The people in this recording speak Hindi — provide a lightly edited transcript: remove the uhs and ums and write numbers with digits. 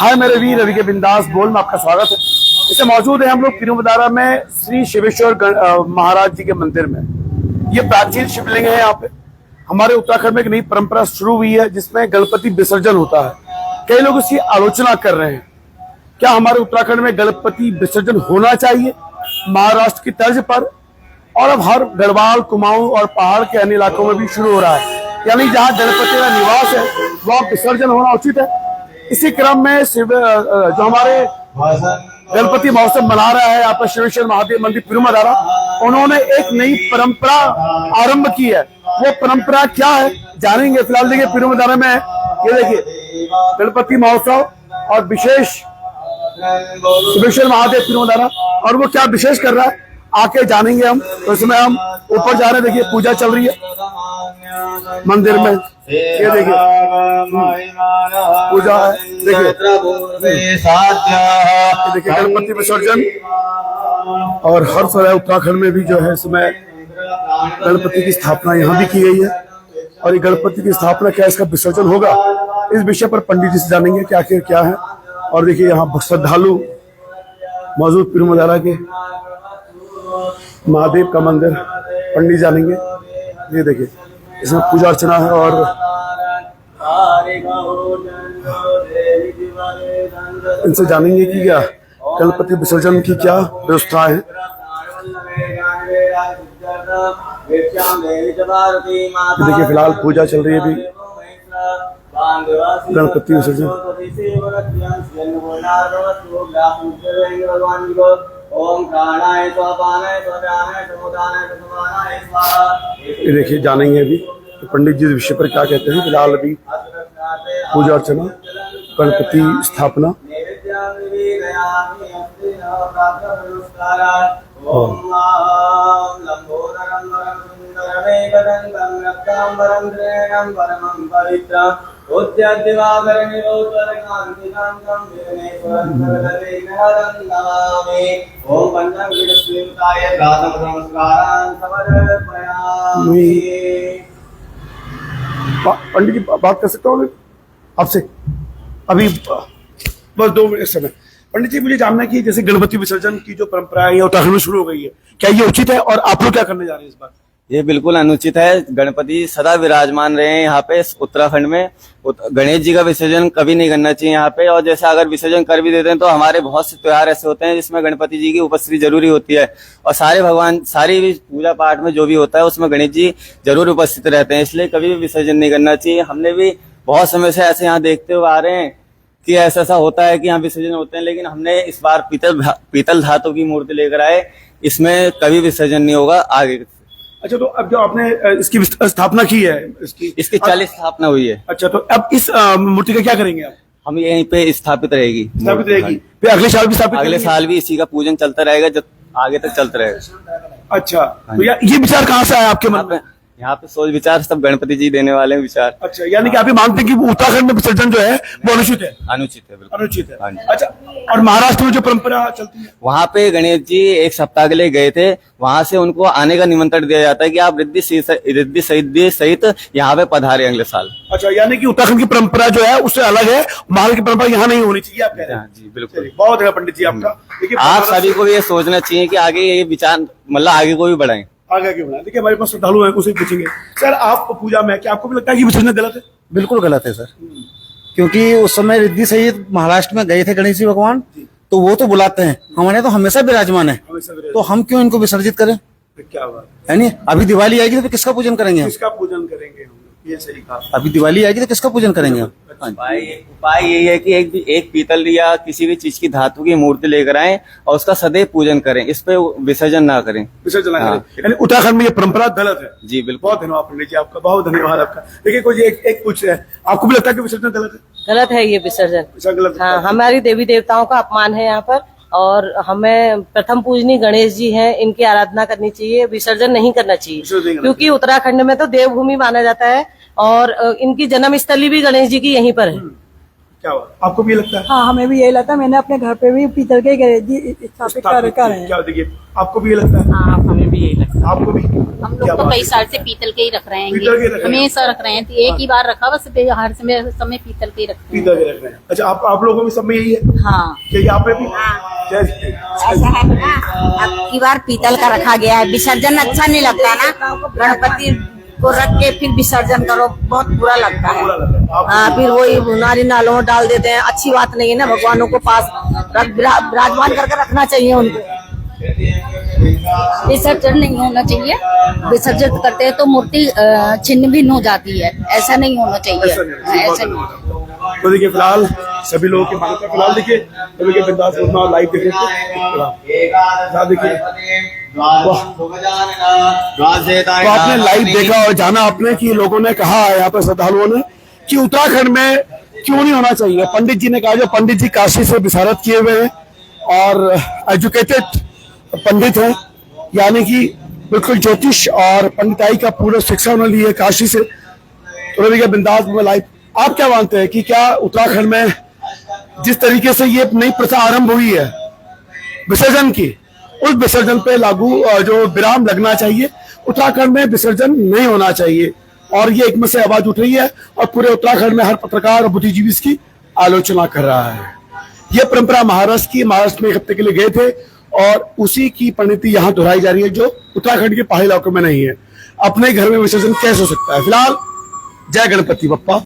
हाय मेरे वीर रवि के बिंदास बोल में आपका स्वागत है। इसे मौजूद है हम लोग तिरुमदारा में श्री शिवेश्वर महाराज जी के मंदिर में। ये प्राचीन शिवलिंग है। यहाँ पे हमारे उत्तराखंड में एक नई परंपरा शुरू हुई है जिसमें गणपति विसर्जन होता है। कई लोग इसकी आलोचना कर रहे हैं, क्या हमारे उत्तराखंड में गणपति विसर्जन होना चाहिए महाराष्ट्र की तर्ज पर? और अब हर गढ़वाल, कुमाऊं और पहाड़ के अन्य इलाकों में भी शुरू हो रहा है, यानी जहाँ गणपति का निवास है वहाँ विसर्जन होना उचित है। इसी क्रम में जो हमारे गणपति महोत्सव मना रहा है यहाँ पर शिवेश्वर महादेव मंदिर तिरुमदारा, उन्होंने एक नई परंपरा आरंभ की है। वो परंपरा क्या है जानेंगे। फिलहाल देखिए तिरुमदारा में ये देखिए गणपति महोत्सव और विशेष शिवेश्वर महादेव तिरुमदारा, और वो क्या विशेष कर रहा है आके जानेंगे हम। तो इसमें हम ऊपर जा रहे हैं, देखिए पूजा चल रही है मंदिर में। ये देखिए पूजा है, देखिए गणपति विसर्जन। और हर साल उत्तराखंड में भी जो है इसमें गणपति की स्थापना यहाँ भी की गई है। और ये गणपति की स्थापना क्या, इसका विसर्जन होगा, इस विषय पर पंडित जी से जानेंगे कि आखिर क्या है। और देखिए यहाँ श्रद्धालु मौजूद तिरुमदारा के महादेव का मंदिर, पंडित जानेंगे। ये देखिए इसमें पूजा अर्चना है और इनसे जानेंगे कि क्या गणपति विसर्जन की क्या व्यवस्था है। देखिए फिलहाल पूजा चल रही है अभी गणपति विसर्जन। ये देखिए जानेंगे अभी तो पंडित जी इस विषय पर क्या कहते हैं। फिलहाल अभी पूजा अर्चना, गणपति स्थापना। पंडित जी बात कर सकता हूँ आपसे अभी बस 2 मिनट समय। पंडित जी मुझे जानना है कि जैसे गणपति विसर्जन की जो परंपरा है ये उत्तराखंड में शुरू हो गई है, क्या ये उचित है और आप लोग क्या करने जा रहे हैं इस बार? ये बिल्कुल अनुचित है। गणपति सदा विराजमान रहे हैं यहाँ पे उत्तराखंड में। गणेश जी का विसर्जन कभी नहीं करना चाहिए यहाँ पे। और जैसे अगर विसर्जन कर भी देते हैं तो हमारे बहुत से त्योहार ऐसे होते हैं जिसमें गणपति जी की उपस्थिति जरूरी होती है। और सारे भगवान, सारी पूजा पाठ में जो भी होता है उसमें गणेश जी जरूर उपस्थित रहते हैं, इसलिए कभी भी विसर्जन नहीं करना चाहिए। हमने भी बहुत समय से ऐसे यहाँ देखते हुए आ रहे हैं कि ऐसा होता है कि यहाँ विसर्जन होते हैं, लेकिन हमने इस बार पीतल धातु की मूर्ति लेकर आए, इसमें कभी विसर्जन नहीं होगा आगे। अच्छा, तो अब जो आपने इसकी स्थापना की है इसकी 40 स्थापना हुई है। अच्छा, तो अब इस मूर्ति का क्या करेंगे आप? हम यहीं पे स्थापित रहेगी। फिर अगले साल भी स्थापित? अगले साल भी इसी का पूजन चलता रहेगा, जब आगे तक चलता रहेगा। अच्छा, तो ये विचार कहाँ से आया आपके मन में? यहाँ पे सोच विचार सब गणपति जी देने वाले हैं विचार। अच्छा, यानी कि आप ये मानते हैं कि उत्तराखंड में विसर्जन जो है वो अनुचित है? अनुचित है, बिल्कुल अनुचित है। अच्छा, और महाराष्ट्र में जो परंपरा चलती है वहाँ पे गणेश जी 1 सप्ताह के लिए गए थे, वहाँ से उनको आने का निमंत्रण दिया जाता है कि आप रिद्धि सिद्धि सहित यहाँ पे पधारे अगले साल। अच्छा, यानी कि उत्तराखंड की परंपरा जो है उससे अलग है, महाराष्ट्र की परंपरा यहाँ नहीं होनी चाहिए आप कह रहे हैं? जी बिल्कुल। बहुत है पंडित जी आपका। आप सभी को ये सोचना चाहिए कि आगे ये विचार मतलब आगे को भी बढ़ाएं। आगे क्यों बनाए? देखिए हमारे पास श्रद्धालु हैं, उसे पूछेंगे। सर, आप पूजा में क्या आपको भी लगता है कि विसर्जन गलत है? बिल्कुल गलत है सर, क्योंकि उस समय रिद्धि सहित महाराष्ट्र में गए थे गणेश जी भगवान, तो वो तो बुलाते हैं, हमारे तो हमेशा विराजमान है, तो हम क्यों इनको विसर्जित करें? क्या बात है नहीं? अभी दिवाली आएगी तो किसका पूजन करेंगे हम? किसका पूजन करेंगे हम? ये सही कहा। अभी दिवाली आएगी तो किसका पूजन करेंगे हम? उपाय यही है कि एक पीतल या किसी भी चीज की धातु की मूर्ति लेकर आए और उसका सदैव पूजन करें, इस पे विसर्जन ना करें। विसर्जन ना करें, यानी उत्तराखंड में ये परंपरा गलत है? जी बिल्कुल। बहुत धन्यवाद पंडित जी आपका, बहुत धन्यवाद आपका। देखिए कोई एक पूछ रहे हैं, आपको भी लगता है कि विसर्जन गलत है? गलत है ये विसर्जन। गलत? हाँ, हमारी देवी देवताओं का अपमान है यहाँ पर, और हमें प्रथम पूजनीय गणेश जी हैं, इनकी आराधना करनी चाहिए, विसर्जन नहीं करना चाहिए, क्योंकि उत्तराखंड में तो देवभूमि माना जाता है और इनकी जन्म स्थली भी गणेश जी की यहीं पर है। क्या बात, आपको भी ये लगता है? हाँ, हमें भी यही लगता है। मैंने अपने घर पे भी पीतल के गणेश जी स्थापित कर रहे हैं। क्या देखिए, आपको भी ये लगता है? हाँ, हमें भी यही लगता है। आपको भी? हम लोग तो कई साल से पीतल के ही रख रहे हैं, पीतल के रख रहे हैं? हमेशा रख रहे हैं। तो एक ही बार रखा, बस हर समय पीतल के ही रखते हैं। पीतल के रख रहे हैं। अच्छा, आप लोगों में सब में यही है? हाँ, क्या यहाँ पे भी? ऐसा है ना, अब की बार पीतल का रखा गया है। विसर्जन अच्छा नहीं लगता ना, गणपति को रख के फिर विसर्जन करो, बहुत बुरा लगता है। हाँ, फिर वही नारी नालों में डाल देते हैं, अच्छी बात नहीं है ना। भगवानों को पास विराजमान करके रखना चाहिए उनको। विसर्जन नहीं होना चाहिए। विसर्जन करते हैं तो मूर्ति छिन्न भिन्न हो जाती है, ऐसा नहीं होना चाहिए। ऐसा नहीं। तो देखिए, फिलहाल सभी लोगों की मान्यता, फिलहाल देखिए सभी के बिंदास बोलना लाइव देख रहे थे। देखिए, तो आपने लाइव देखा और जाना आपने कि लोगों ने कहा है यहाँ पे श्रद्धालुओं ने कि उत्तराखंड में क्यों नहीं होना चाहिए। पंडित जी ने कहा, जो पंडित जी काशी से विशारद किए हुए हैं और एजुकेटेड पंडित हैं, यानी कि बिल्कुल ज्योतिष और पंडिताई का पूरा शिक्षा उन्होंने ली है काशी से। तो रवि के बिंदास में लाइव, आप क्या मानते हैं कि क्या उत्तराखंड में जिस तरीके से ये नई प्रथा आरंभ हुई है विसर्जन की, उस विसर्जन पे लागू जो विराम लगना चाहिए, उत्तराखंड में विसर्जन नहीं होना चाहिए? और ये एक में से आवाज उठ रही है और पूरे उत्तराखंड में हर पत्रकार और बुद्धिजीवी इसकी आलोचना कर रहा है। ये परंपरा महाराष्ट्र में एक हफ्ते के लिए गए थे और उसी की परिणति यहाँ दोहराई जा रही है, जो उत्तराखंड के पहाड़ी इलाकों में नहीं है। अपने घर में विसर्जन कैसे हो सकता है? फिलहाल जय गणपति बप्पा।